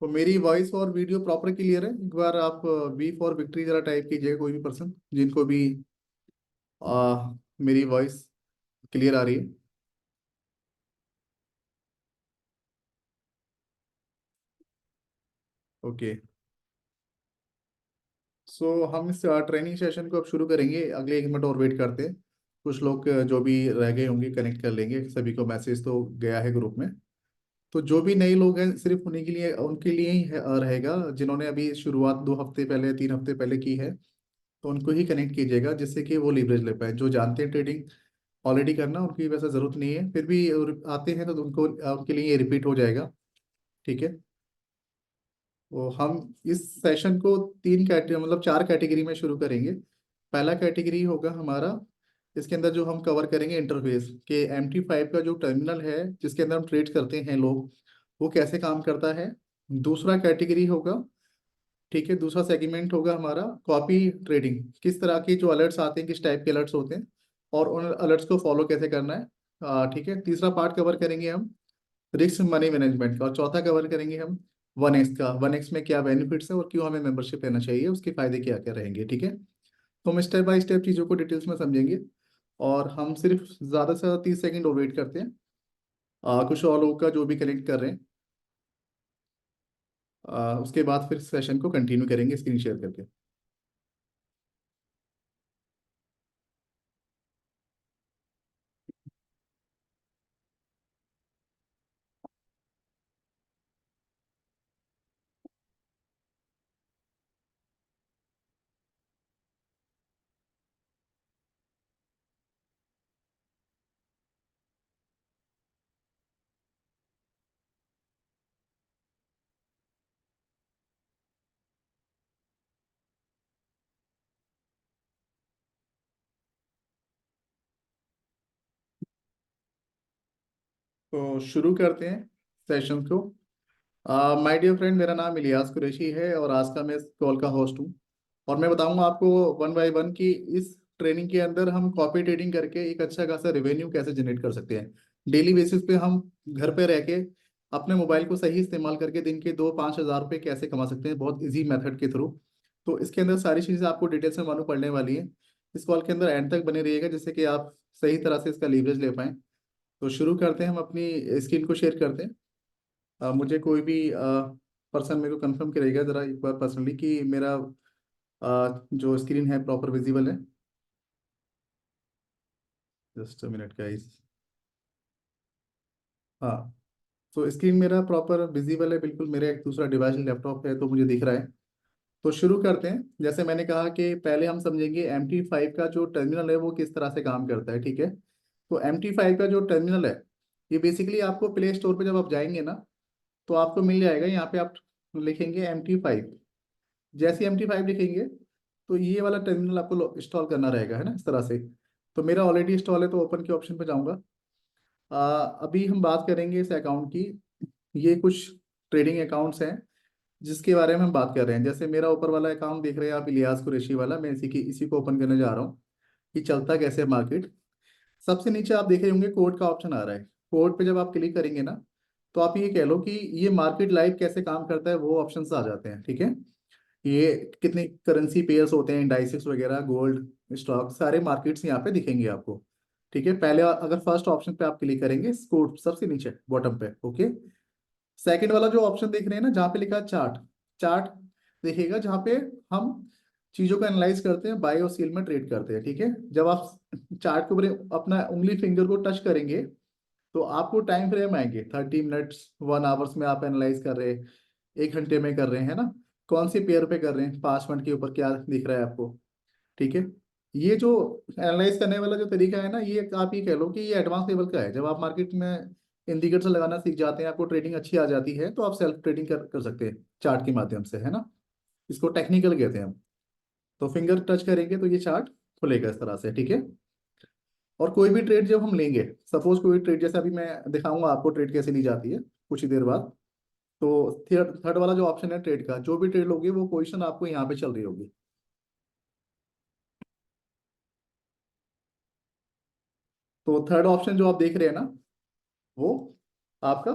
तो मेरी वॉइस और वीडियो प्रॉपर क्लियर है? एक बार आप वी फॉर विक्ट्री जरा टाइप कीजिएगा, कोई भी पर्सन जिनको भी मेरी वॉइस क्लियर आ रही है। ओके। सो हम इस ट्रेनिंग सेशन को अब शुरू करेंगे। अगले 1 मिनट और वेट करते हैं। कुछ लोग जो भी रह गए होंगे कनेक्ट कर लेंगे, सभी को मैसेज तो गया है ग्रुप में। तो जो भी नए लोग हैं सिर्फ उन्हीं के लिए, उनके लिए ही रहेगा, जिन्होंने अभी शुरुआत 2 हफ्ते पहले 3 हफ्ते पहले की है। तो उनको ही कनेक्ट कीजिएगा जिससे कि वो लीवरेज ले पाए। जो जानते हैं ट्रेडिंग ऑलरेडी करना, उनकी वैसे ज़रूरत नहीं है, फिर भी आते हैं तो उनको, उनके लिए ये रिपीट हो जाएगा। ठीक है। तो हम इस सेशन को 3 कैटेगरी, मतलब 4 कैटेगरी में शुरू करेंगे। पहला कैटेगरी होगा हमारा, इसके अंदर जो हम कवर करेंगे इंटरफेस के MT5 का जो टर्मिनल है जिसके अंदर हम ट्रेड करते हैं लोग, वो कैसे काम करता है। दूसरा कैटेगरी होगा, ठीक है, दूसरा सेगमेंट होगा हमारा कॉपी ट्रेडिंग, किस तरह के जो अलर्ट्स आते हैं, किस टाइप के अलर्ट्स होते हैं और उन अलर्ट्स को फॉलो कैसे करना है। ठीक है। तीसरा पार्ट कवर करेंगे हम रिस्क मनी मैनेजमेंट का, और चौथा कवर करेंगे हम 1x का। 1x में क्या बेनिफिट्स है और क्यों हमें मेंबरशिप लेना चाहिए, उसके फायदे क्या क्या रहेंगे। ठीक है। तो हम स्टेप बाय स्टेप चीज़ों को डिटेल्स में समझेंगे। और हम सिर्फ ज़्यादा से ज़्यादा 30 सेकेंड और वेट करते हैं। कुछ और लोगों का जो भी कनेक्ट कर रहे हैं, उसके बाद फिर सेशन को कंटिन्यू करेंगे स्क्रीन शेयर करके। तो शुरू करते हैं सेशन को। माय डियर फ्रेंड, मेरा नाम इलियास कुरैशी है और आज का मैं इस कॉल का होस्ट हूँ। और मैं बताऊंगा आपको वन बाय वन कि इस ट्रेनिंग के अंदर हम कॉपी ट्रेडिंग करके एक अच्छा खासा रेवेन्यू कैसे जनरेट कर सकते हैं। डेली बेसिस पे हम घर पे रह के अपने मोबाइल को सही इस्तेमाल करके दिन के 2-5 हज़ार रुपये कैसे कमा सकते हैं, बहुत इजी मेथड के थ्रू। तो इसके अंदर सारी चीज़ें आपको डिटेल से मालूम पड़ने वाली है। इस कॉल के अंदर एंड तक बने रहिएगा जिससे कि आप सही तरह से इसका लीवरेज ले पाएं। तो शुरू करते हैं, हम अपनी स्क्रीन को शेयर करते हैं। मुझे कोई भी पर्सन मेरे को कंफर्म करेगा जरा एक बार पर्सनली कि मेरा जो स्क्रीन है प्रॉपर विजिबल है। Just a minute guys. हाँ। तो स्क्रीन मेरा प्रॉपर विजिबल है बिल्कुल। मेरा एक दूसरा डिवाइस लैपटॉप है तो मुझे दिख रहा है। तो शुरू करते हैं। जैसे मैंने कहा कि पहले हम समझेंगे MT5 का जो टर्मिनल है वो किस तरह से काम करता है। ठीक है। तो MT5 का जो टर्मिनल है, ये बेसिकली आपको प्ले स्टोर पे जब आप जाएंगे ना, तो आपको मिल जाएगा। यहाँ पे आप लिखेंगे MT5। जैसे MT5 लिखेंगे तो ये वाला टर्मिनल आपको इंस्टॉल करना रहेगा, है ना, इस तरह से। तो मेरा ऑलरेडी इंस्टॉल है तो ओपन के ऑप्शन पे जाऊंगा। अभी हम बात करेंगे इस अकाउंट की। ये कुछ ट्रेडिंग अकाउंट्स हैं जिसके बारे में हम बात कर रहे हैं। जैसे मेरा ऊपर वाला अकाउंट देख रहे हैं आप, इलियास कुरैशी वाला, मैं इसी को ओपन करने जा रहा हूँ कि चलता कैसे है मार्केट। सबसे नीचे आप देख रहे होंगे कोड का ऑप्शन आ रहा है। कोड पे जब आप क्लिक करेंगे ना, तो आप ये कह लो कि ये मार्केट लाइव कैसे काम करता है, वो ऑप्शंस आ जाते हैं। ठीक है। ये कितने करेंसी पेयर्स होते हैं, इंडाइसेस वगैरह, गोल्ड, स्टॉक, सारे मार्केट्स यहाँ पे दिखेंगे आपको। ठीक है। पहले अगर फर्स्ट ऑप्शन पे आप क्लिक करेंगे, स्कोर सबसे नीचे बॉटम पे। ओके। सेकंड वाला जो ऑप्शन देख रहे हैं ना, जहाँ पे लिखा है चार्ट, चार्ट देखिएगा, जहाँ पे हम चीजों को एनालाइज करते हैं, बाय और सेल में ट्रेड करते हैं। ठीक है। जब आप चार्ट के ऊपर अपना उंगली फिंगर को टच करेंगे तो आपको टाइम फ्रेम आएंगे, 30 मिनट्स, 1 आवर्स में आप एनालाइज कर रहे हैं, 1 घंटे में कर रहे हैं, है ना, कौन सी पेयर पे कर रहे हैं, 5 मिनट के ऊपर क्या दिख रहा है आपको। ठीक है। ये जो एनालाइज करने वाला जो तरीका है ना, ये आप ये कह लो कि ये एडवांस लेवल का है। जब आप मार्केट में इंडिकेटर लगाना सीख जाते हैं, आपको ट्रेडिंग अच्छी आ जाती है, तो आप सेल्फ ट्रेडिंग कर सकते हैं चार्ट के माध्यम से, है ना। इसको टेक्निकल कहते हैं हम। तो फिंगर टच करेंगे तो ये चार्ट खुलेगा इस तरह से। ठीक है। और कोई भी ट्रेड जब हम लेंगे, सपोज कोई ट्रेड, जैसे अभी मैं दिखाऊंगा आपको ट्रेड कैसे ली जाती है कुछ ही देर बाद। तो थर्ड थर्ड वाला जो ऑप्शन है ट्रेड का, जो भी ट्रेड होगी वो पोजीशन आपको यहाँ पे चल रही होगी। तो थर्ड ऑप्शन जो आप देख रहे हैं ना, वो आपका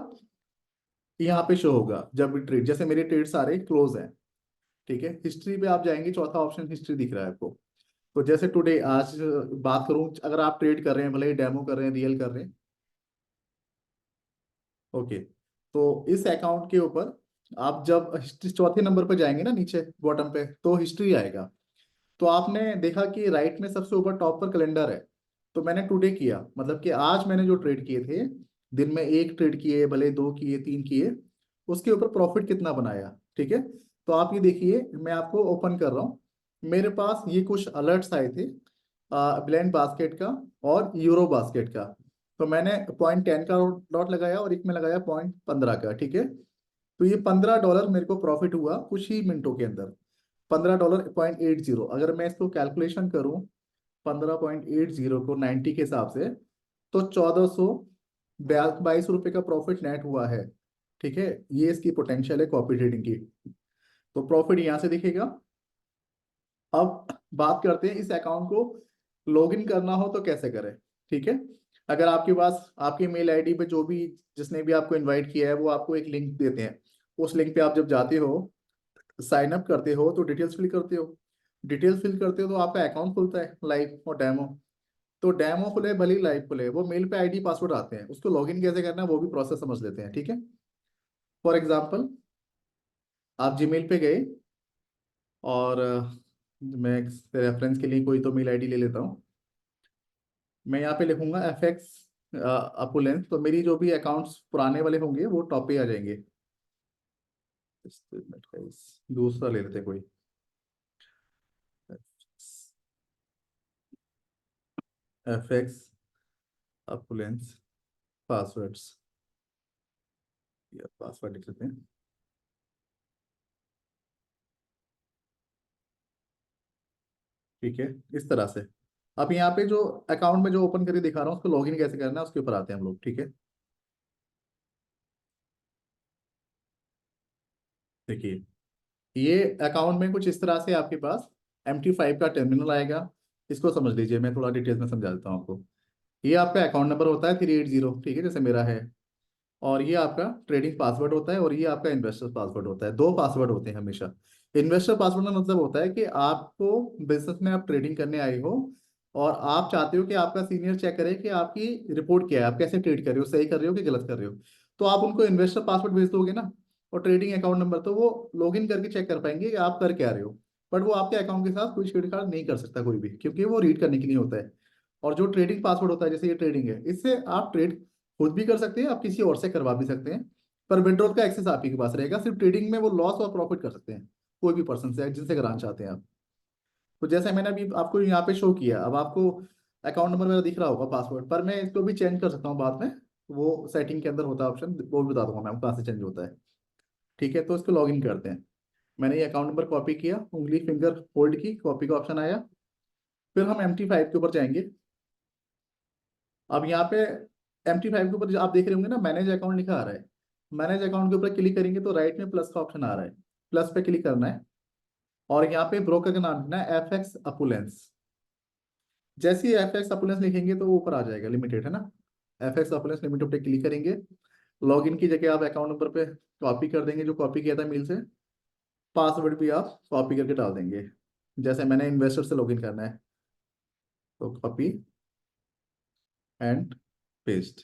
यहाँ पे शो होगा जब भी ट्रेड, जैसे मेरे ट्रेड सारे क्लोज हैं। ठीक है, हिस्ट्री पे आप जाएंगे, चौथा ऑप्शन हिस्ट्री दिख रहा है आपको। तो जैसे टुडे आज बात करूं, अगर आप ट्रेड कर रहे हैं, भले ही डेमो कर रहे हैं, रियल कर रहे हैं, ओके, तो इस अकाउंट के ऊपर आप जब हिस्ट्री चौथे नंबर पे जाएंगे ना, नीचे बॉटम पे, तो हिस्ट्री आएगा। तो आपने देखा कि राइट में सबसे ऊपर टॉप पर कैलेंडर है। तो मैंने टुडे किया, मतलब कि आज मैंने जो ट्रेड किए थे, दिन में एक ट्रेड किए, भले दो किए, तीन किए, उसके ऊपर प्रॉफिट कितना बनाया। ठीक है, तो आप ये देखिए, मैं आपको ओपन कर रहा हूँ। मेरे पास ये कुछ अलर्ट्स आए थे, ब्लेंड बास्केट का और यूरो बास्केट का। तो मैंने .10 का डॉट लगाया और एक में लगाया .15 का। ठीक है, तो ये $15 मेरे को प्रॉफिट हुआ कुछ ही मिनटों के अंदर। $15.80, अगर मैं इसको कैलकुलेशन करूं, 15.80 को 90 के हिसाब से, तो 1422 रुपये का प्रॉफिट नेट हुआ है। ठीक है, ये इसकी पोटेंशियल है कॉपी ट्रेडिंग की। तो प्रॉफिट यहाँ से दिखेगा। अब बात करते हैं इस अकाउंट को लॉगिन करना हो तो कैसे करें। ठीक है, अगर आपके पास आपकी मेल आईडी पे जो भी, जिसने भी आपको इनवाइट किया है, वो आपको एक लिंक देते हैं। उस लिंक पे आप जब जाते हो, साइन अप करते हो, तो डिटेल्स फिल करते हो। डिटेल्स फिल करते हो तो आपका अकाउंट खुलता है, लाइव और डेमो। तो डेमो खुले भले ही लाइव खुले, वो मेल पे आईडी पासवर्ड आते हैं, उसको लॉगिन कैसे करना है वो भी प्रोसेस समझ लेते हैं। ठीक है, फॉर एग्जांपल, आप जीमेल पे गए और मैं रेफरेंस के लिए कोई तो मेल आईडी ले लेता हूँ। मैं यहाँ पे लिखूंगा FX अपुलेंस, तो मेरी जो भी अकाउंट्स पुराने वाले होंगे वो टॉप पे आ जाएंगे। Just a minute, guys. दूसरा ले लेते हैं कोई, FX अपुलेंस, पासवर्ड्स, या पासवर्ड लिख लेते हैं। ठीक है, इस तरह से। अब यहाँ पे जो अकाउंट में जो ओपन करके दिखा रहा हूँ, उसको लॉगिन कैसे करना है उसके ऊपर आते हैं हम लोग। ठीक है, देखिए, ये अकाउंट में कुछ इस तरह से आपके पास MT5 का टर्मिनल आएगा। इसको समझ लीजिए, मैं थोड़ा डिटेल्स में समझा देता हूँ आपको। ये आपका अकाउंट नंबर होता है 380, ठीक है, जैसे मेरा है। और ये आपका ट्रेडिंग पासवर्ड होता है, और ये आपका इन्वेस्टर पासवर्ड होता है। दो पासवर्ड होते हैं हमेशा। इन्वेस्टर पासवर्ड का मतलब होता है कि आपको बिजनेस में आप ट्रेडिंग करने आए हो, और आप चाहते हो कि आपका सीनियर चेक करे कि आपकी रिपोर्ट क्या है, आप कैसे ट्रेड कर रहे हो, सही कर रहे हो कि गलत कर रहे हो। तो आप उनको इन्वेस्टर पासवर्ड भेज दोगे ना, और ट्रेडिंग अकाउंट नंबर, तो वो लॉगिन करके चेक कर पाएंगे कि आप कर क्या रहे हो। बट वो आपके अकाउंट के साथ कोई छेड़छाड़ नहीं कर सकता कोई भी, क्योंकि वो रीड करने के लिए होता है। और जो ट्रेडिंग पासवर्ड होता है, जैसे ये ट्रेडिंग है, इससे आप ट्रेड खुद भी कर सकते हैं, आप किसी और से करवा भी सकते हैं। पर विड्रॉल का एक्सेस आप ही के पास रहेगा। सिर्फ ट्रेडिंग में वो लॉस और प्रॉफिट कर सकते हैं कोई भी पर्सन से जिनसे कराना चाहते हैं आप। तो जैसे मैंने अभी आपको यहाँ पे शो किया, अब आपको अकाउंट नंबर मेरा दिख रहा होगा, पासवर्ड, पर मैं इसको भी चेंज कर सकता हूँ बाद में। वो सेटिंग के अंदर होता है ऑप्शन, वो भी बता दूंगा मैं आपको कहाँ से चेंज होता है। ठीक है, तो इसको लॉग इन करते हैं। मैंने ये अकाउंट नंबर कॉपी किया, उंगली फिंगर होल्ड की, कॉपी का ऑप्शन आया। फिर हम MT5 के ऊपर जाएंगे। अब यहाँ पे MT5 के ऊपर जो आप देख रहे होंगे ना, मैनेज अकाउंट लिखा आ रहा है। मैनेज अकाउंट के ऊपर क्लिक करेंगे तो राइट में प्लस का ऑप्शन आ रहा है, प्लस पे क्लिक करना है। और यहाँ पे ब्रोकर का नाम लिखना है FX अपुलेंस। जैसे ही FX अपुलेंस लिखेंगे तो वो ऊपर आ जाएगा, लिमिटेड है ना। FX अपुलेंस लिमिटेड पे क्लिक करेंगे। लॉगिन की जगह आप अकाउंट नंबर पे कॉपी कर देंगे जो कॉपी किया था मेल से। पासवर्ड भी आप कॉपी करके डाल देंगे, जैसे मैंने इन्वेस्टर से लॉगिन करना है, तो कॉपी एंड पेस्ट,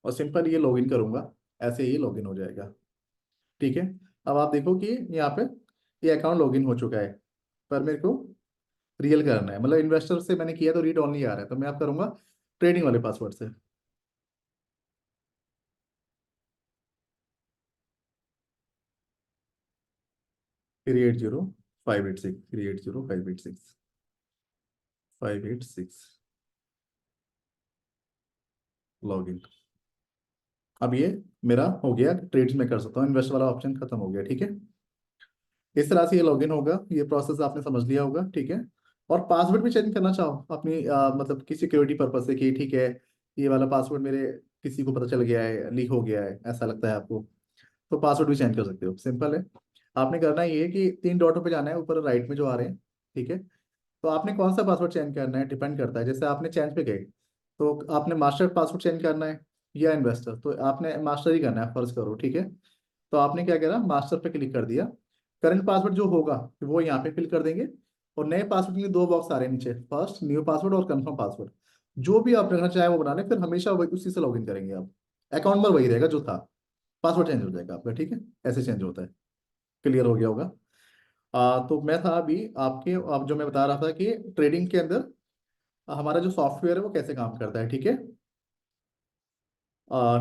और सिंपल ये लॉगिन करूंगा, ऐसे ही लॉगिन हो जाएगा। ठीक है, अब आप देखो कि यहाँ पे ये अकाउंट लॉगिन हो चुका है। पर मेरे को रियल करना है, मतलब इन्वेस्टर से मैंने किया तो रीड ऑनली आ रहा है, तो मैं आप करूंगा ट्रेडिंग वाले पासवर्ड से। 380 586, 380 586, 586, लॉगिन। अब ये मेरा हो गया, ट्रेड्स में कर सकता हूँ, इन्वेस्ट वाला ऑप्शन खत्म हो गया। ठीक है, इस तरह से ये लॉगिन होगा, ये प्रोसेस आपने समझ लिया होगा। ठीक है, और पासवर्ड भी चेंज करना चाहो अपनी मतलब की सिक्योरिटी पर्पज से, कि ठीक है, ये वाला पासवर्ड मेरे किसी को पता चल गया है, लीक हो गया है, ऐसा लगता है आपको, तो पासवर्ड भी चेंज कर सकते हो। सिंपल है। आपने करना ये है कि तीन डॉटों पे जाना है, ऊपर राइट में जो आ रहे हैं। ठीक है, तो आपने कौन सा पासवर्ड चेंज करना है डिपेंड करता है। जैसे आपने चेंज पे गए, तो आपने मास्टर पासवर्ड चेंज करना है। या इन्वेस्टर, तो आपने मास्टर ही करना है, फर्ज करो, ठीक है। तो आपने क्या करा, मास्टर पे क्लिक कर दिया। करंट पासवर्ड जो होगा वो यहाँ पे फिल कर देंगे। और नए पासवर्ड के लिए दो बॉक्स आ रहे हैं नीचे, फर्स्ट न्यू पासवर्ड और कंफर्म पासवर्ड। जो भी आप रखना चाहे वो बना लें, फिर हमेशा वही उसी से लॉगिन करेंगे आप। अकाउंट नंबर वही रहेगा जो था, पासवर्ड चेंज हो जाएगा आपका, ठीक है। ऐसे चेंज होता है। क्लियर हो गया होगा। तो मैं था अभी आपके, अब जो मैं बता रहा था कि ट्रेडिंग के अंदर हमारा जो सॉफ्टवेयर है वो कैसे काम करता है, ठीक है।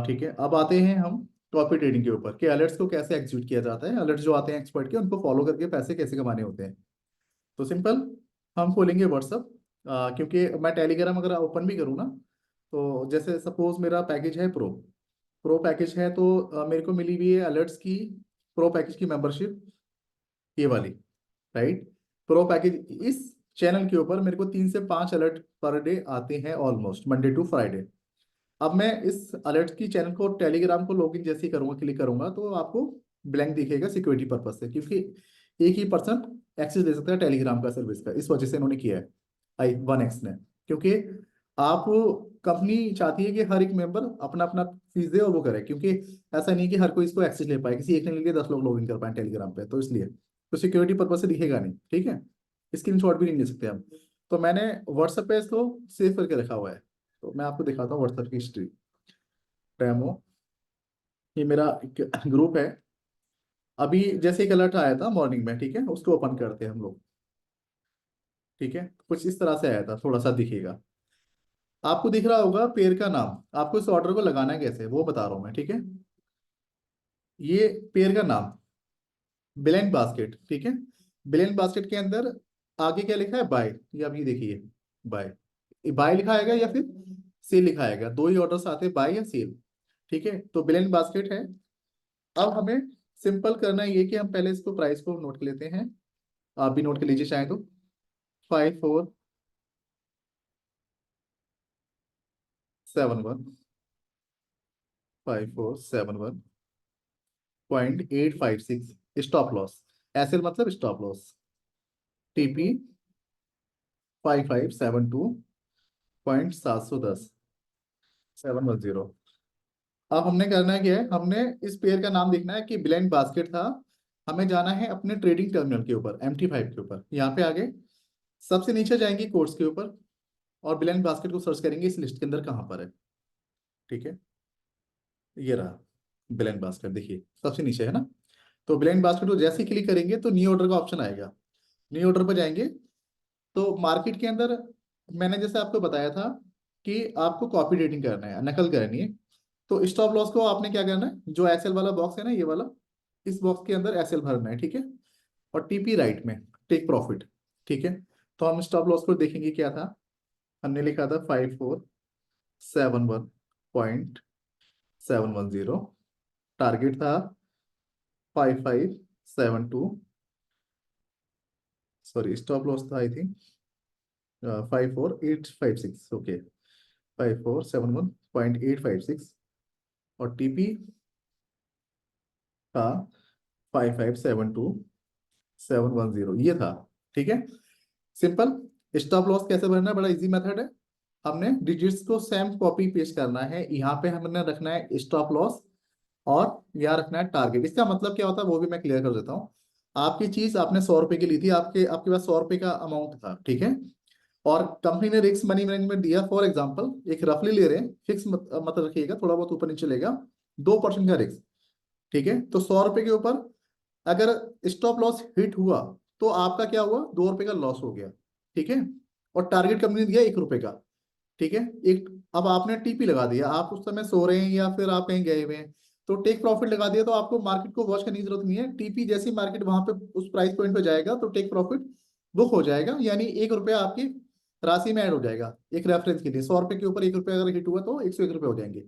ठीक है, अब आते हैं हम कॉपी ट्रेडिंग के ऊपर कि अलर्ट्स को कैसे एग्जीक्यूट किया जाता है, अलर्ट्स जो आते हैं एक्सपर्ट के उनको फॉलो करके पैसे कैसे कमाने होते हैं। तो सिंपल, हम खोलेंगे व्हाट्सअप। क्योंकि मैं टेलीग्राम अगर ओपन भी करूँ ना, तो जैसे सपोज मेरा पैकेज है प्रो, प्रो पैकेज है, तो मेरे को मिली हुई है अलर्ट्स की, प्रो पैकेज की मेंबरशिप, ये वाली, राइट। प्रो पैकेज इस चैनल के ऊपर मेरे को 3 से 5 अलर्ट पर डे आते हैं, ऑलमोस्ट मंडे टू फ्राइडे। अब मैं इस अलर्ट की चैनल को टेलीग्राम को लॉगिन जैसे ही करूंगा, क्लिक करूंगा, तो आपको ब्लैंक दिखेगा सिक्योरिटी पर्पज से, क्योंकि एक ही पर्सन एक्सेस ले सकता है टेलीग्राम का सर्विस का, इस वजह से इन्होंने किया है, I1X ने। क्योंकि आप, कंपनी चाहती है कि हर एक मेंबर अपना अपना फीस दे और वो करे, क्योंकि ऐसा नहीं कि हर कोई इसको एक्सेस ले पाए, किसी एक ने लेके 10 लोग लॉगिन कर पाए टेलीग्राम पे, तो इसलिए तो सिक्योरिटी पर्पज से दिखेगा नहीं, ठीक है। स्क्रीन शॉट भी नहीं ले सकते हम। तो मैंने व्हाट्सएप पे इसको सेव करके रखा हुआ है। तो मैं आपको दिखाता हूँ व्हाट्सएप की हिस्ट्री, डेमो। ये मेरा एक ग्रुप है। अभी जैसे एक अलर्ट आया था मॉर्निंग में, ठीक है, उसको ओपन करते हैं हम लोग। ठीक है, कुछ इस तरह से आया था, थोड़ा सा दिखेगा, आपको दिख रहा होगा पेड़ का नाम। आपको इस ऑर्डर को लगाना है कैसे वो बता रहा हूँ मैं, ठीक है। ये पेड़ का नाम, ब्लेंड बास्केट, ठीक है। ब्लेंड बास्केट के अंदर आगे क्या लिखा है, बाय, ये आप ये देखिए, बाय। बाय लिखा आएगा या फिर सेल लिखा आएगा, दो ही ऑर्डर्स आते हैं, बाय या सेल, ठीक है। तो ब्लेंड बास्केट है। अब हमें सिंपल करना है ये कि हम पहले इसको प्राइस को नोट कर लेते हैं। आप भी नोट कर लीजिए चाहे तो, 5471, 5471.856, स्टॉप लॉस, एसएल मतलब स्टॉप लॉस, टीपी 5572.710, 710। अब हमने करना है क्या है, हमने इस पेयर का नाम देखना है कि ब्लेंड बास्केट था। हमें जाना है अपने ट्रेडिंग टर्मिनल के ऊपर, MT5 के ऊपर, यहाँ पे आगे सबसे नीचे जाएंगे कोर्स के ऊपर, और ब्लेंड बास्केट को सर्च करेंगे इस लिस्ट के अंदर कहाँ पर है, ठीक है। ये रहा ब्लेंड बास्केट, देखिए सबसे नीचे है ना। तो ब्लेंड बास्केट को जैसे ही क्लिक करेंगे तो न्यू ऑर्डर का ऑप्शन आएगा। न्यू ऑर्डर पर जाएंगे, तो मार्केट के अंदर मैंने जैसे आपको बताया था कि आपको कॉपी रेटिंग करना है, नकल करनी है। तो स्टॉप लॉस को आपने क्या करना है, जो एसएल वाला बॉक्स है ना, ये वाला, इस बॉक्स के अंदर एसएल भरना है, ठीक है। और टीपी राइट में, टेक प्रॉफिट, ठीक है। तो हम स्टॉप लॉस को देखेंगे क्या था, हमने लिखा था 5471.710, टारगेट था 5572, सॉरी स्टॉप लॉस था आई थिंक 54856, ओके, 5471.856। और टीपी था 5572.710, ये था, ठीक है। सिंपल। स्टॉप लॉस कैसे भरना है, बड़ा इजी मेथड है। हमने डिजिट्स को सेम कॉपी पेस्ट करना है, यहाँ पे हमने रखना है स्टॉप लॉस, और यहाँ रखना है टारगेट। इसका मतलब क्या होता है वो भी मैं क्लियर कर देता हूँ। आपकी चीज आपने 100 रुपए की ली थी, आपके आपके पास 100 रुपए का अमाउंट था, ठीक है। और कंपनी ने रिस्क मनी मैनेजमेंट दिया, फॉर एग्जांपल एक रफली ले रहे हैं, फिक्स मत रखिएगा, थोड़ा बहुत ऊपर नीचे चलेगा, 2% का रिस्क, ठीक है। तो 100 रुपए के ऊपर अगर स्टॉप लॉस हिट हुआ, तो आपका क्या हुआ, 2 रुपए का लॉस हो गया, ठीक है। और टारगेट कंपनी ने दिया 1 रुपए का, ठीक है। एक, अब आपने टीपी लगा दिया, आप उस समय सो रहे हैं या फिर आप कहीं गए हुए हैं, तो टेक प्रॉफिट लगा दिया, तो आपको मार्केट को वॉच करने की जरूरत नहीं है। टीपी जैसी मार्केट वहां पे उस प्राइस पॉइंट पे जाएगा तो टेक प्रॉफिट बुक हो जाएगा, यानी 1 रुपया आपकी राशि में ऐड हो जाएगा। एक रेफरेंस के लिए 100 रुपए के ऊपर 1 रुपया अगर हिट हुआ तो 101 रुपये हो जाएंगे,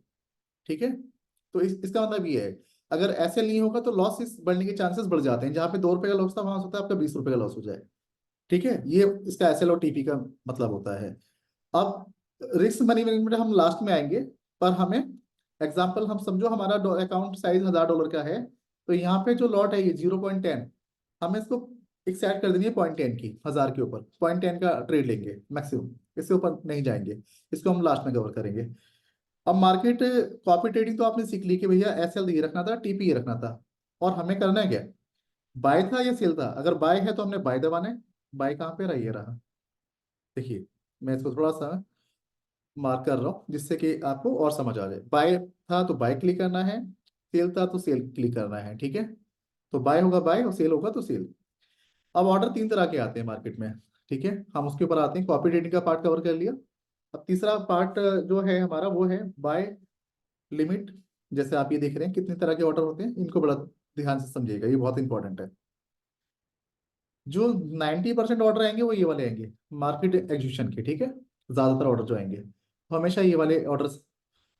ठीक है। तो इसका मतलब ये है, अगर ऐसे नहीं होगा तो लॉस बढ़ने के चांसेस बढ़ जाते हैं, जहां पे 2 रुपए का लॉस था वहां होता है आपका 20 रुपए का लॉस हो जाए, ठीक है। ये इसका एसएल और टीपी का मतलब होता है। अब रिस्क मनी मैनेजमेंट हम लास्ट में आएंगे, पर हमें एग्जांपल, हम समझो हमारा अकाउंट साइज $1000 का है, तो यहाँ पे जो लॉट है ये 0.10, हमें इसको एक सेट कर देनी है 0.10 की, 1000 के ऊपर 0.10 का ट्रेड लेंगे मैक्सिमम, इससे ऊपर नहीं जाएंगे, इसको हम लास्ट में कवर करेंगे। अब मार्केट कॉपी ट्रेडिंग तो आपने सीख ली कि भैया एसएल ये रखना था, टीपी ये रखना था, और हमें करना है क्या, बाय था या सेल था। अगर बाय है तो हमने बाय दबाना है। बाय कहाँ पे रहा, ये रहा। देखिए, मैं इसको थोड़ा सा मार्क कर रहा हूँ जिससे कि आपको और समझ आ जाए। बाय था तो बाय क्लिक करना है, सेल था तो सेल क्लिक करना है, ठीक है। तो बाय होगा बाय और सेल होगा तो सेल। अब ऑर्डर तीन तरह के आते हैं मार्केट में, ठीक है, हम उसके ऊपर आते हैं। कॉपी ट्रेडिंग का पार्ट कवर कर लिया। अब तीसरा पार्ट जो है हमारा वो है बाय लिमिट। जैसे आप ये देख रहे हैं कितने तरह के ऑर्डर होते हैं, इनको बड़ा ध्यान से समझिएगा, ये बहुत इंपॉर्टेंट है। जो 90% ऑर्डर आएंगे वो ये वाले आएंगे मार्केट एग्जीक्यूशन के, ठीक है। ज्यादातर ऑर्डर जो आएंगे तो हमेशा ये वाले ऑर्डर्स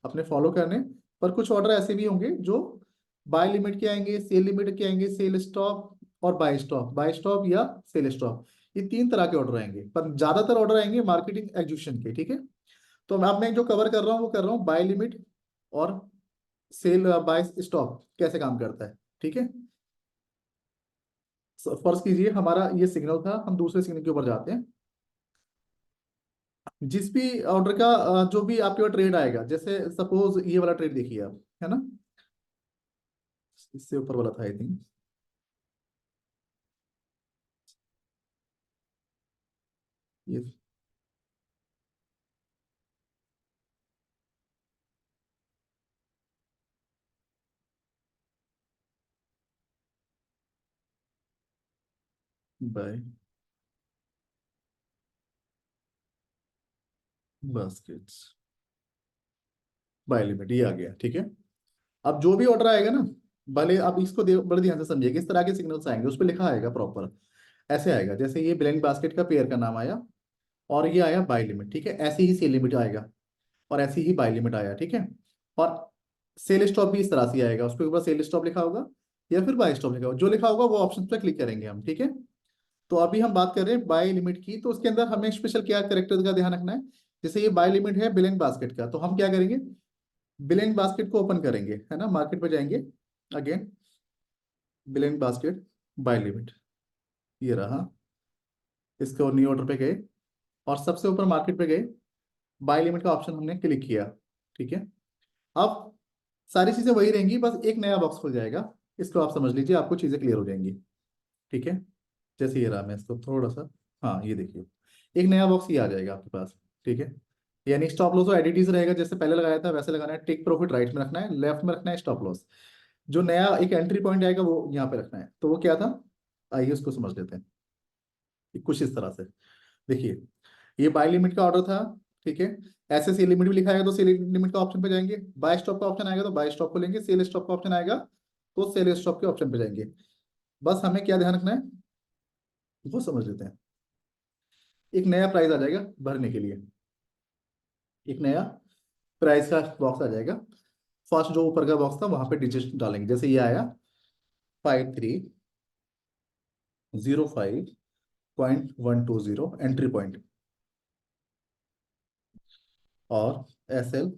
अपने फॉलो करने। पर कुछ ऑर्डर ऐसे भी होंगे जो बाय लिमिट के आएंगे, सेल लिमिट के आएंगे, सेल स्टॉप और बाय स्टॉप या सेल स्टॉप। ये तीन तरह के ऑर्डर आएंगे, पर ज्यादातर ऑर्डर आएंगे मार्केटिंग एग्जीक्यूशन के, ठीक है। तो अब मैं जो कवर कर रहा हूँ वो कर रहा हूँ बाय लिमिट और सेल बाय स्टॉप कैसे काम करता है, ठीक है। फर्ज कीजिए हमारा ये सिग्नल था, हम दूसरे सिग्नल के ऊपर जाते हैं। जिस भी ऑर्डर का जो भी आपके पास ट्रेड आएगा, जैसे सपोज ये वाला ट्रेड देखिए आप, है ना, इससे ऊपर वाला था आई थिंक। ये बाय बास्केट्स बाय लिमिट ये आ गया, ठीक है। अब जो भी ऑर्डर आएगा ना, भले आप इसको बड़े ध्यान से समझिए, किस तरह के सिग्नल्स आएंगे उस पर लिखा आएगा प्रॉपर। ऐसे आएगा जैसे ये ब्लैंक बास्केट का पेयर का नाम आया, और ये आया बाय लिमिट, ठीक है। ऐसे ही सेल लिमिट आएगा और ऐसे ही बाय लिमिट आया, ठीक है। और सेल स्टॉप भी इस तरह से आएगा, उसके ऊपर सेल स्टॉप लिखा होगा या फिर बाय स्टॉप लिखा होगा, जो लिखा होगा वो ऑप्शन पे क्लिक करेंगे हम, ठीक है। तो अभी हम बात कर रहे हैं बाय लिमिट की, तो उसके अंदर हमें स्पेशल क्या कैरेक्टर का ध्यान रखना है। जैसे ये बाय लिमिट है बिलिंग बास्केट का, तो हम क्या करेंगे, बिलिंग बास्केट को ओपन करेंगे, है ना, मार्केट पे जाएंगे, again billing basket by limit, ये रहा। इसके और न्यू ऑर्डर पे गए और सबसे ऊपर मार्केट पे गए, बाय लिमिट का ऑप्शन हमने क्लिक किया, ठीक है। अब सारी चीजें वही रहेंगी, बस एक नया बॉक्स खुल जाएगा। इसको आप समझ लीजिए, आपको चीजें क्लियर हो जाएंगी, ठीक है। जैसे ये रहा, मैं इसको थोड़ा सा, हाँ ये देखिए, एक नया बॉक्स ये आ जाएगा आपके पास, ठीक है। यानी स्टॉप लॉस और एडिटीज रहेगा, जैसे पहले लगाया था वैसे लगाना है। टेक प्रॉफिट राइट में रखना है, लेफ्ट में रखना है स्टॉप लॉस। जो नया एक एंट्री पॉइंट आएगा वो यहाँ पे रखना है। तो वो क्या था, आइए उसको समझ लेते हैं। ये कुछ इस तरह से देखिए, ये बाय लिमिट का ऑर्डर था, ठीक है। ऐसे सेल लिमिट भी लिखा है तो सेल लिमिट का ऑप्शन पे जाएंगे, बाय स्टॉप का ऑप्शन आएगा तो बाय स्टॉप को लेंगे, सेल स्टॉप का ऑप्शन आएगा तो सेल स्टॉप के ऑप्शन पे जाएंगे। बस हमें क्या ध्यान रखना है वो समझ लेते हैं। एक नया प्राइस आ जाएगा भरने के लिए, एक नया प्राइस का बॉक्स आ जाएगा। फर्स्ट जो ऊपर का बॉक्स था वहां पे डिजिट डालेंगे, जैसे ये आया 5305.120 एंट्री पॉइंट, और SL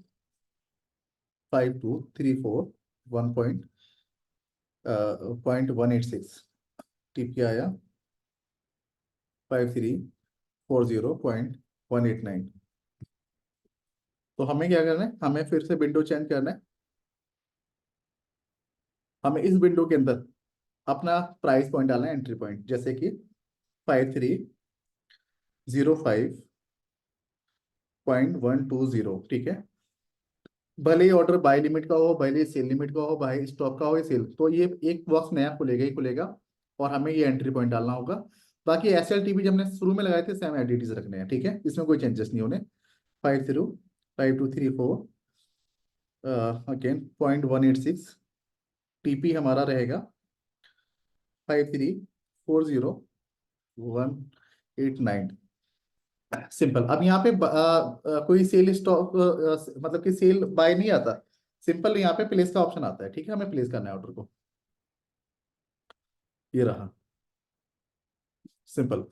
5234.186, टीपी आया 5340.189। तो हमें क्या करना है, हमें फिर से विंडो चेंज करना है। हमें इस विंडो के अंदर अपना प्राइस पॉइंट डालना है, एंट्री पॉइंट, जैसे कि 5305.120, ठीक है। भले ही ऑर्डर बाय लिमिट का हो, भले ही सेल लिमिट का हो, बाय स्टॉक का हो या सेल, तो ये एक बॉक्स नया खुलेगा ही खुलेगा, और हमें ये एंट्री पॉइंट डालना होगा। बाकी SLTP जब हमने शुरू में लगाए थे सेम एडिटीज रखने हैं, ठीक है, इसमें कोई चेंजेस नहीं होने। 505234 अगेन 0.186, टीपी हमारा रहेगा 5340.189। सिंपल। अब यहाँ पे कोई सेल स्टॉक मतलब कि सेल बाय नहीं आता, सिंपल यहाँ पे प्लेस का ऑप्शन आता है, ठीक है। हमें प्लेस करना है ऑर्डर को, ये रहा, सिंपल।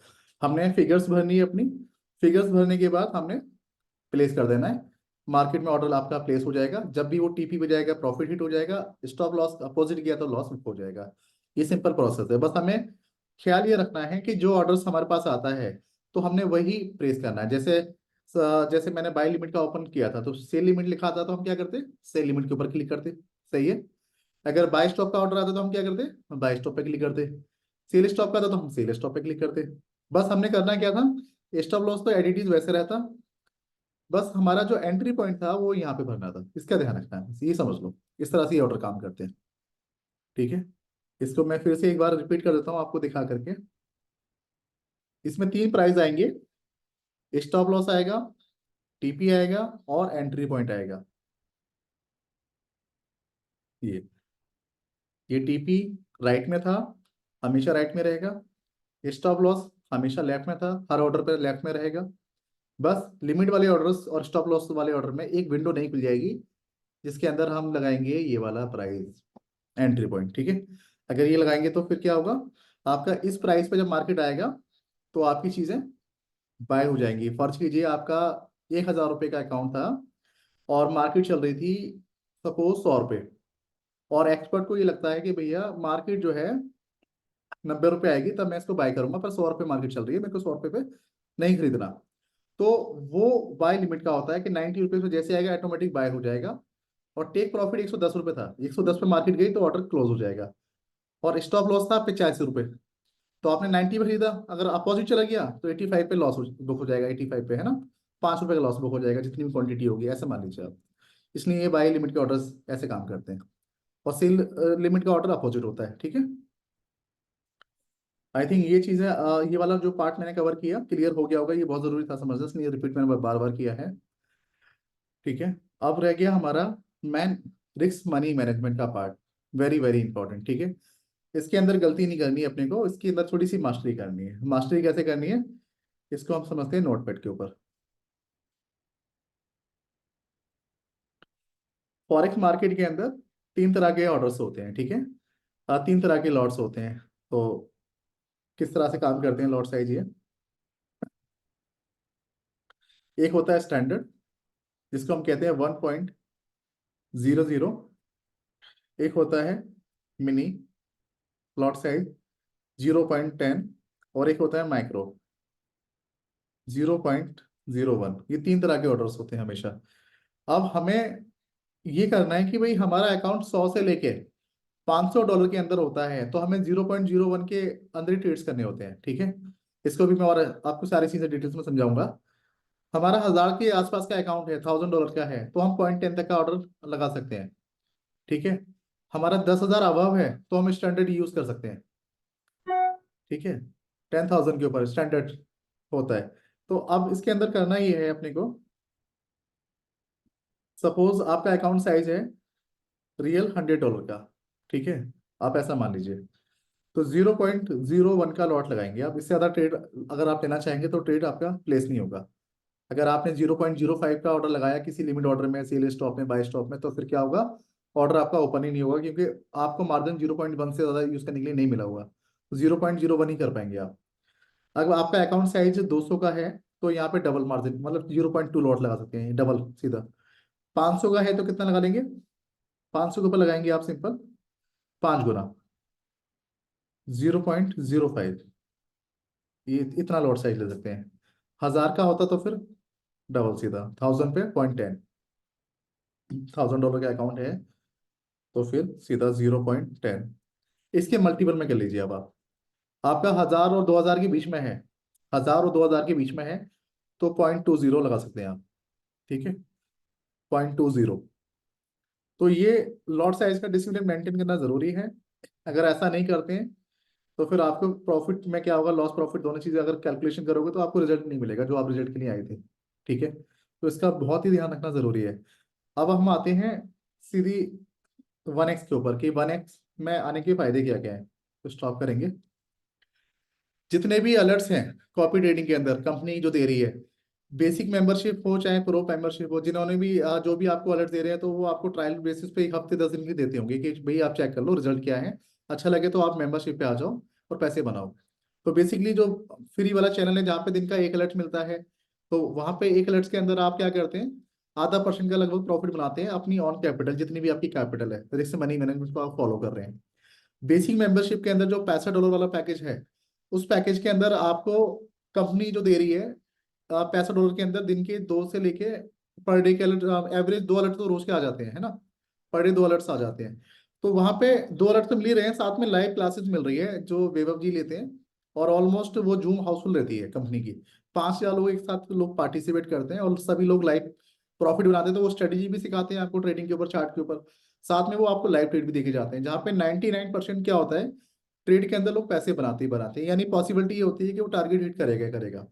हमने फिगर्स भरनी है अपनी, फिगर्स भरने के बाद हमने प्लेस कर देना है। मार्केट में ऑर्डर आपका प्लेस हो जाएगा, जब भी वो टीपी पे जाएगा प्रॉफिट हिट हो जाएगा, स्टॉप लॉस अपोजिट गया तो लॉस हो जाएगा। ये सिंपल प्रोसेस है। बस हमें ख्याल ये रखना है कि जो ऑर्डर्स हमारे पास आता है तो हमने वही प्लेस करना है। जैसे जैसे मैंने बाय लिमिट का ओपन किया था तो सेल लिमिट लिखा था तो हम क्या करते, सेल लिमिट के ऊपर क्लिक करते। सही है। अगर बाय स्टॉप का ऑर्डर आता तो हम क्या करते, बाय स्टॉप पे क्लिक करते। सेल स्टॉप का था तो हम सेल स्टॉप पे क्लिक करते। बस हमने करना क्या था, स्टॉप लॉस तो एडिटिव वैसे रहता, बस हमारा जो एंट्री पॉइंट था वो यहाँ पे भरना था। इसका ध्यान रखना है, बस ये समझ लो। इस तरह से ये ऑर्डर काम करते हैं। ठीक है। इसको मैं फिर से एक बार रिपीट कर देता हूँ आपको दिखा करके। इसमें तीन प्राइस आएंगे, स्टॉप लॉस आएगा, टीपी आएगा और एंट्री पॉइंट आएगा। ये ये टीपी राइट में था, हमेशा राइट में रहेगा। स्टॉप लॉस हमेशा लेफ्ट में था, हर ऑर्डर पे लेफ्ट में रहेगा। बस लिमिट वाले ऑर्डर्स और स्टॉप लॉस वाले ऑर्डर में एक विंडो नहीं खुल जाएगी जिसके अंदर हम लगाएंगे ये वाला प्राइस, एंट्री पॉइंट। ठीक है। अगर ये लगाएंगे तो फिर क्या होगा, आपका इस प्राइस पे जब मार्केट आएगा तो आपकी चीजें बाय हो जाएंगी। फर्ज कीजिए आपका 1,000 रुपये का अकाउंट था और मार्केट चल रही थी सपोज 100 रुपये, और एक्सपर्ट को ये लगता है कि भैया मार्केट जो है 90 रुपये आएगी तब मैं इसको बाय करूंगा, पर 100 रुपये मार्केट चल रही है, मेरे को 100 रुपये पे नहीं खरीदना। तो वो बाय लिमिट का होता है कि 90 रुपये पे जैसे आएगा ऑटोमेटिक बाय हो जाएगा। और टेक प्रॉफिट 110 रुपये था, 110 पे मार्केट गई तो ऑर्डर क्लोज हो जाएगा। और स्टॉप लॉस था 85 रुपये, तो आपने 90 पे खरीदा, अगर अपोजिट चला गया तो 85 पे लॉस बुक हो जाएगा। 85 पे है ना, 5 रुपये का लॉस बुक हो जाएगा जितनी भी क्वांटिटी होगी, ऐसे मान लीजिए आप। इसलिए ये बाय लिमिट के ऑर्डर्स ऐसे काम करते हैं। और सेल लिमिट का ऑर्डर अपोजिट होता है। ठीक है। आई थिंक ये चीज़ है, ये वाला जो पार्ट मैंने कवर किया क्लियर हो गया होगा, ये बहुत जरूरी था समझना, इसलिए रिपीट मैंने बार बार किया है। ठीक है। अब रह गया हमारा मैन रिस्क मनी मैनेजमेंट का पार्ट, वेरी वेरी इंपॉर्टेंट। ठीक है। इसके अंदर गलती नहीं करनी है अपने को, इसके अंदर थोड़ी सी मास्टरी करनी है। मास्टरी कैसे करनी है, इसको हम समझते हैं नोटपैड के ऊपर। फॉरेक्स मार्केट के अंदर तीन तरह के ऑर्डर्स होते हैं। ठीक है। तीन तरह के लॉट्स होते हैं। तो किस तरह से काम करते हैं लॉट साइज ये, एक होता है स्टैंडर्ड जिसको हम कहते हैं 1.00। एक होता है मिनी लॉट साइज 0.10, और एक होता है माइक्रो 0.01। ये तीन तरह के ऑर्डर्स होते हैं हमेशा। अब हमें ये करना है कि भाई हमारा अकाउंट 100 से लेके $500 के अंदर होता है तो हमें 0.01 के अंदर ही ट्रेड्स करने होते हैं। ठीक है। इसको भी मैं और आपको सारी चीजें डिटेल्स में समझाऊंगा। हमारा 1,000 के आसपास का अकाउंट है, $1,000 का है, तो हम 0.10 तक का ऑर्डर लगा सकते हैं। ठीक है। हमारा 10,000 अबव है तो हम स्टैंडर्ड यूज कर सकते हैं। ठीक है। 10,000 के ऊपर स्टैंडर्ड होता है। तो अब इसके अंदर करना ये है अपने को, सपोज आपका अकाउंट साइज है रियल $100 का। ठीक है। आप ऐसा मान लीजिए, तो 0.01 का लॉट लगाएंगे आप। इससे ज़्यादा ट्रेड अगर आप लेना चाहेंगे तो ट्रेड आपका प्लेस नहीं होगा। अगर आपने 0.05 का ऑर्डर लगाया किसी लिमिट ऑर्डर में, सेल स्टॉप में, बाय स्टॉप में, तो फिर क्या होगा, ऑर्डर आपका ओपन ही नहीं होगा क्योंकि आपको मार्जिन 0.1 से ज़्यादा यूज़ करने के लिए नहीं मिला होगा। तो 0.01 ही कर पाएंगे आप। अगर आपका अकाउंट साइज 200 का है तो यहाँ पे डबल मार्जिन मतलब 0.2 लॉट लगा सकते हैं, डबल सीधा। 500 का है तो कितना लगा लेंगे, 500 के ऊपर लगाएंगे आप सिंपल 5 गुना 0.05। ये इतना लॉट साइज ले सकते हैं। 1,000 का होता तो फिर डबल सीधा 1,000 पे 0.10। $1,000 का अकाउंट है तो फिर सीधा 0.10। इसके मल्टीपल में कर लीजिए अब आप। आपका 1,000 और 2,000 के बीच में है, 1,000 और 2,000 के बीच में है तो 0.20 लगा सकते हैं आप। ठीक है। 0.20। तो ये लॉट साइज का डिसिप्लिन मेंटेन करना जरूरी है। अगर ऐसा नहीं करते हैं तो फिर आपको प्रॉफिट में क्या होगा, लॉस प्रॉफिट दोनों चीजें अगर कैलकुलेशन करोगे तो आपको रिजल्ट नहीं मिलेगा जो आप रिजल्ट के लिए आए थे। ठीक है। तो इसका बहुत ही ध्यान रखना जरूरी है। अब हम आते हैं सीधी 1x के ऊपर कि 1x में आने के फायदे क्या क्या है। तो स्टॉप करेंगे। जितने भी अलर्ट्स हैं कॉपी ट्रेडिंग के अंदर कंपनी जो दे रही है, बेसिक मेंबरशिप हो चाहे प्रो मेंबरशिप हो, जिन्होंने भी जो भी आपको अलर्ट दे रहे हैं तो वो आपको ट्रायल बेसिस पे एक हफ्ते 10 दिन की देते होंगे कि भाई आप चेक कर लो रिजल्ट क्या है, अच्छा लगे तो आप मेंबरशिप पे आ जाओ और पैसे बनाओ। तो बेसिकली जो फ्री वाला चैनल है जहाँ पे दिन का एक अलर्ट मिलता है, तो वहां पे एक अलर्ट के अंदर आप क्या करते हैं, आधा परसेंट का लगभग प्रॉफिट बनाते हैं अपनी ऑन कैपिटल, जितनी भी आपकी कैपिटल है, रिस्क मनी मैनेजमेंट को आप फॉलो कर रहे हैं। बेसिक मेंबरशिप के अंदर जो $65 वाला पैकेज है, उस पैकेज के अंदर आपको कंपनी जो दे रही है $65 के अंदर दिन के 2 से लेके पर डे के अलर्ट, एवरेज 2 अलर्ट तो रोज के आ जाते हैं, है ना। पर डे 2 अलर्ट्स आ जाते हैं। तो वहां पे 2 अलर्ट तो मिल ही रहे हैं, साथ में लाइव क्लासेस मिल रही है जो वैभव जी लेते हैं। और ऑलमोस्ट वो जूम हाउसफुल रहती है कंपनी की। 5 या लोग एक साथ लोग पार्टिसिपेट करते हैं और सभी लोग लाइव प्रॉफिट बनाते हैं। तो वो स्ट्रेटेजी भी सिखाते हैं आपको ट्रेडिंग के ऊपर, चार्ट के ऊपर। साथ में वो आपको लाइव ट्रेड भी देखे जाते हैं, जहाँ पे 99% क्या होता है, ट्रेड के अंदर लोग पैसे बनाते ही बनाते हैं। यानी पॉसिबिलिटी ये होती है कि वो टारगेट हिट करेगा ही करेगा।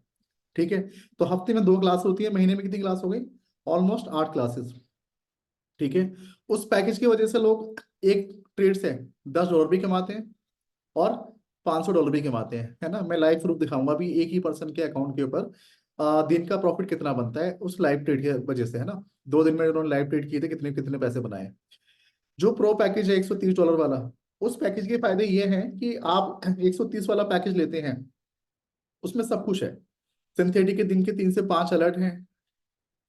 ठीक है। तो हफ्ते में 2 क्लास होती है, महीने में कितनी क्लास हो गई? Almost 8 classes. ठीक है। उस पैकेज की वजह से लोग एक ट्रेड से $10 भी कमाते हैं और $500 भी कमाते हैं, है ना। मैं लाइव प्रूफ दिखाऊंगा भी एक ही पर्सन के अकाउंट के ऊपर दिन का प्रॉफिट कितना बनता है उस लाइव ट्रेड की वजह से, है ना। 2 दिन में उन्होंने लाइव ट्रेड किए थे, कितने कितने पैसे बनाए। जो प्रो पैकेज है $130 वाला, उस पैकेज के फायदे ये हैं कि आप 130 वाला पैकेज लेते हैं, उसमें सब कुछ है। सिंथेटिक के दिन के 3 से 5 अलर्ट हैं,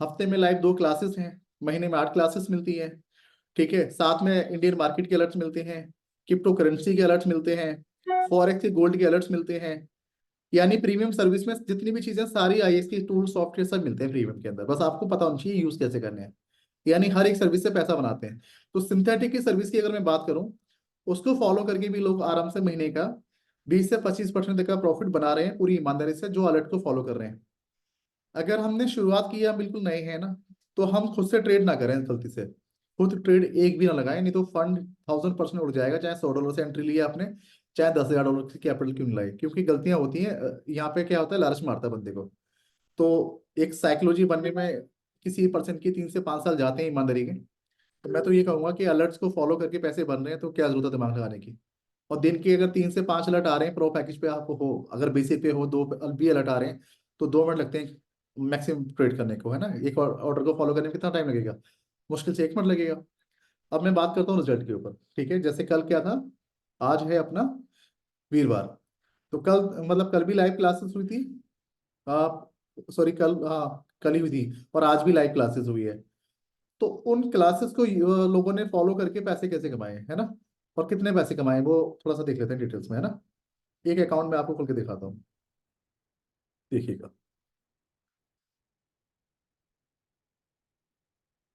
हफ्ते में लाइव 2 क्लासेस हैं, महीने में 8 क्लासेस मिलती हैं। ठीक है। साथ में इंडियन मार्केट के अलर्ट्स मिलते हैं, क्रिप्टो करेंसी के अलर्ट्स मिलते हैं, फॉरेक्स के गोल्ड के अलर्ट्स मिलते हैं। यानी प्रीमियम सर्विस में जितनी भी चीजें सारी आईएएस की टूल सॉफ्टवेयर सब मिलते हैं प्रीमियम के अंदर, बस आपको पता होना चाहिए यूज कैसे करने हैं। यानी हर एक सर्विस से पैसा बनाते हैं। तो सिंथेटिक की सर्विस की अगर मैं बात करूं, उसको फॉलो करके भी लोग आराम से महीने का 20 से 25% तक का प्रॉफिट बना रहे हैं पूरी ईमानदारी से, जो अलर्ट को फॉलो कर रहे हैं। अगर हमने शुरुआत की, हम बिल्कुल नए हैं ना, तो हम खुद से ट्रेड ना करें गलती से। खुद ट्रेड एक भी ना लगाएं, नहीं तो फंड 1000% उड़ जाएगा। चाहे $100 से एंट्री लिया आपने, चाहे $10,000 की कैपिटल क्यों नहीं लाई, क्योंकि गलतियां होती हैं। यहाँ पे क्या होता है, लालच मारता है बंदे को। तो एक साइकोलॉजी बनने में किसी पर्सन की 3 से 5 साल जाते हैं ईमानदारी के। तो मैं तो ये कहूंगा कि अलर्ट्स को फॉलो करके पैसे बन रहे हैं तो क्या जरूरत है दिमाग लगाने की। और दिन के अगर 3 से 5 अलर्ट आ रहे हैं प्रो पैकेज पे आपको हो, अगर बेसिक पे हो 2 भी अलर्ट आ रहे हैं, तो 2 मिनट लगते हैं मैक्सिमम ट्रेड करने को, है ना। एक ऑर्डर को फॉलो करने में कितना टाइम लगेगा? मुश्किल से 1 मिनट लगेगा। अब मैं बात करता हूँ रिजल्ट के ऊपर। ठीक है। जैसे कल क्या था, आज है अपना वीरवार। तो कल, मतलब कल भी लाइव क्लासेस हुई थी। आप, सॉरी, कल, हाँ कल ही हुई थी, और आज भी लाइव क्लासेस हुई है। तो उन क्लासेस को लोगों ने फॉलो करके पैसे कैसे कमाए, है ना। और कितने पैसे कमाए वो थोड़ा सा देख लेते हैं डिटेल्स में, है ना। एक अकाउंट में आपको खोल के दिखाता हूँ, देखिएगा।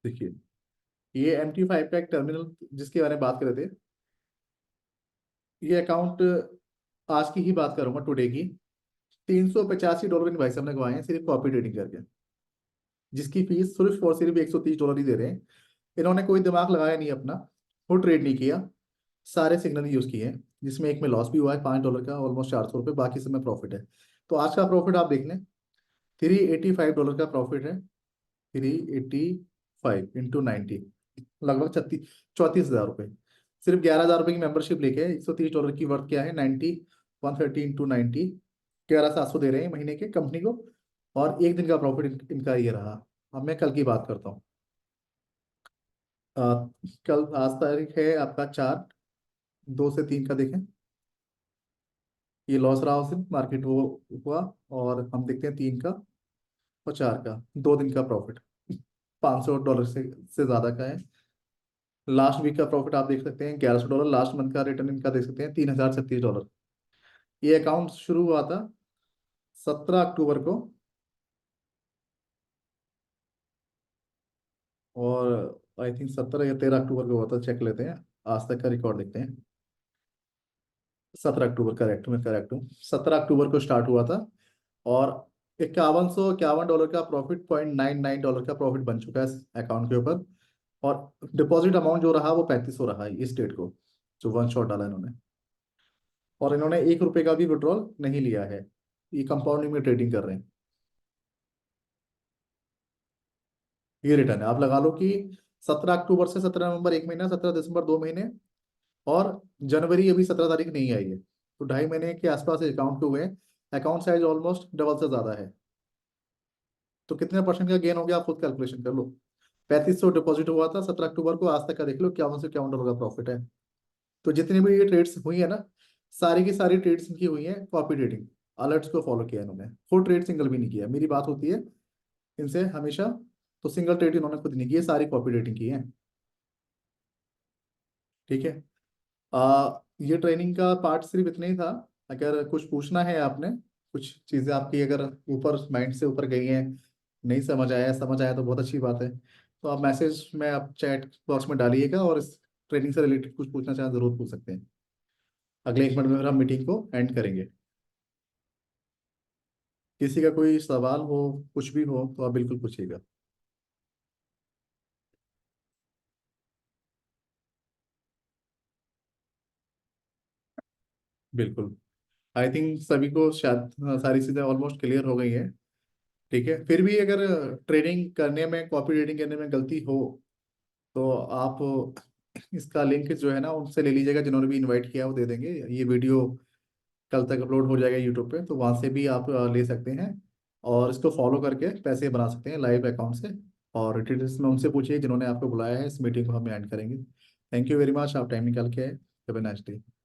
देखिए, ये MT5 का एक टर्मिनल जिसके बारे में बात कर रहे थे, ये अकाउंट आज की ही बात करूंगा, टुडे की। $385 इन भाई साहब ने कमाए हैं सिर्फ कॉपी ट्रेडिंग करके, जिसकी फीस सिर्फ और सिर्फ $130 ही दे रहे हैं। इन्होंने कोई दिमाग लगाया नहीं अपना, वो ट्रेड नहीं किया, सारे सिग्नल यूज किए हैं, जिसमें एक में लॉस भी हुआ है $5 का, ऑलमोस्ट $400, बाकी सब में प्रॉफिट है। तो आज का प्रॉफिट आप देख लें, $385 का प्रॉफिट है। 385 × 90, लगभग 34,000 रुपये। सिर्फ $11,000 की मेंबरशिप लेके $130 की वर्थ क्या है, 130 × 90, 11,700 दे रहे हैं महीने के कंपनी को। और एक दिन का प्रॉफिट इनका ये रहा। अब मैं कल की बात करता हूँ। अ, कल, आज तारीख है आपका 4/2 से 3 का, देखें। ये लॉस रहा उस दिन, मार्केट वो हुआ। और हम देखते हैं 3 का और 4 का, 2 दिन का प्रॉफिट $500 से ज्यादा का है। लास्ट वीक का प्रॉफिट आप देख सकते हैं $1,100। लास्ट मंथ का रिटर्न इनका देख सकते हैं $3,036। ये अकाउंट शुरू हुआ था 17 अक्टूबर को, और आई थिंक 17 या 13 अक्टूबर को हुआ था, चेक लेते हैं। आज तक का रिकॉर्ड देखते हैं। 17 अक्टूबर, करेक्ट, मैं करेक्ट हूँ। 17 अक्टूबर को स्टार्ट हुआ था, और $51,151 का प्रॉफिट, $0.99 का प्रॉफिट बन चुका है इस अकाउंट के ऊपर। और डिपॉजिट अमाउंट जो रहा वो 3500 रहा है इस डेट को, जो वन शॉट डाला इन्होंने। और इन्होंने $1 का भी विड्रॉल नहीं लिया है। ये कंपाउंडिंग में ट्रेडिंग कर रहे हैं। ये रिटर्न है, आप लगा लो कि 17 अक्टूबर से 17 नवंबर 1 महीना, 17 दिसंबर 2 महीने, और जनवरी अभी 17 तारीख नहीं आई है, तो 2.5 महीने के आसपास अकाउंट के हुए हैं। अकाउंट साइज ऑलमोस्ट डबल से ज्यादा है। तो कितने परसेंट का गेन हो गया आप खुद कैलकुलेशन कर लो। 3500 डिपॉजिट हुआ था 17 अक्टूबर को, आज तक का देख लो $51 से $51 का प्रॉफिट है। तो जितनी भी ये ट्रेड्स हुई है ना, सारी की सारी ट्रेड्स इनकी हुई है कॉपी ट्रेडिंग। अलर्ट्स को फॉलो किया इन्होंने, फुल ट्रेड सिंगल भी नहीं किया। मेरी बात होती है इनसे हमेशा, तो सिंगल ट्रेड इन्होंने खुद नहीं की है, सारी कॉपी ट्रेडिंग की है। ठीक है। ये ट्रेनिंग का पार्ट सिर्फ इतना ही था। अगर कुछ पूछना है आपने कुछ चीज़ें आपकी अगर ऊपर माइंड से ऊपर गई हैं, नहीं समझ आया, समझ आया तो बहुत अच्छी बात है। तो आप मैसेज में आप चैट बॉक्स में डालिएगा, और इस ट्रेनिंग से रिलेटेड कुछ पूछना चाहें ज़रूर पूछ सकते हैं। अगले 1 मिनट में फिर हम मीटिंग को एंड करेंगे। किसी का कोई सवाल हो, कुछ भी हो, तो आप बिल्कुल पूछिएगा। बिल्कुल। आई थिंक सभी को शायद सारी चीज़ें ऑलमोस्ट क्लियर हो गई हैं। ठीक है, फिर भी अगर ट्रेडिंग करने में, कॉपी ट्रेडिंग करने में गलती हो, तो आप इसका लिंक जो है ना उनसे ले लीजिएगा, जिन्होंने भी इनवाइट किया वो दे देंगे। ये वीडियो कल तक अपलोड हो जाएगा यूट्यूब पे, तो वहाँ से भी आप ले सकते हैं, और इसको फॉलो करके पैसे बना सकते हैं लाइव अकाउंट से। और डिटेल्स में उनसे पूछिए जिन्होंने आपको बुलाया है। इस मीटिंग को हम एंड करेंगे। थैंक यू वेरी मच, आप टाइम निकाल के आए। Have a nice day.